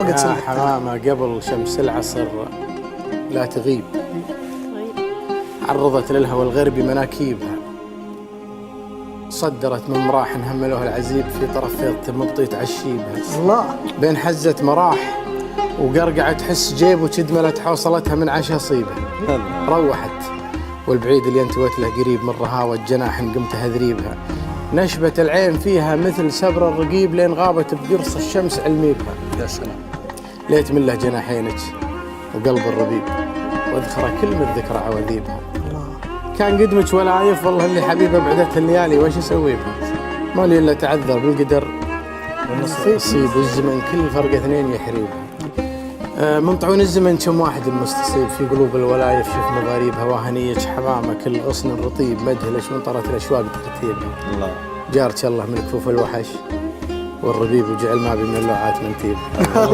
يا حمامة قبل شمس العصر لا تغيب، عرضت للهوى الغربي مناكيبها، صدرت من مراح هملوها العزيب في طرف فيضة مبطيت عشيبها. الله بين حزة مراح وقرقعة تحس جيب وتدملت حوصلتها من عشاصيبها. روحت والبعيد اللي انتوت له قريب من رهاوة جناح قمت هذريبها، نشبت العين فيها مثل سبر الرقيب لين غابت بقرص الشمس علميبها. يا سلام ليت من له جناحينك وقلب الربيب واذكر كلمة ذكرى عواذيبها. كان قدمك ولايف والله اللي حبيبه بعدتها الليالي وش اسوي بها؟ ما لي الا تعذر بالقدر يصيب والزمن كل فرقه اثنين يحريبها. من طعون الزمن كم واحد المستصيب في قلوب الولايف شوف مضاريبها. واهنيك حمامه كل غصن رطيب مدهلش من طرت الاشواق ترتيبها. الله جارك الله من كفوف الوحش والربيب وجعل ما بي من اللوعات منتيبها.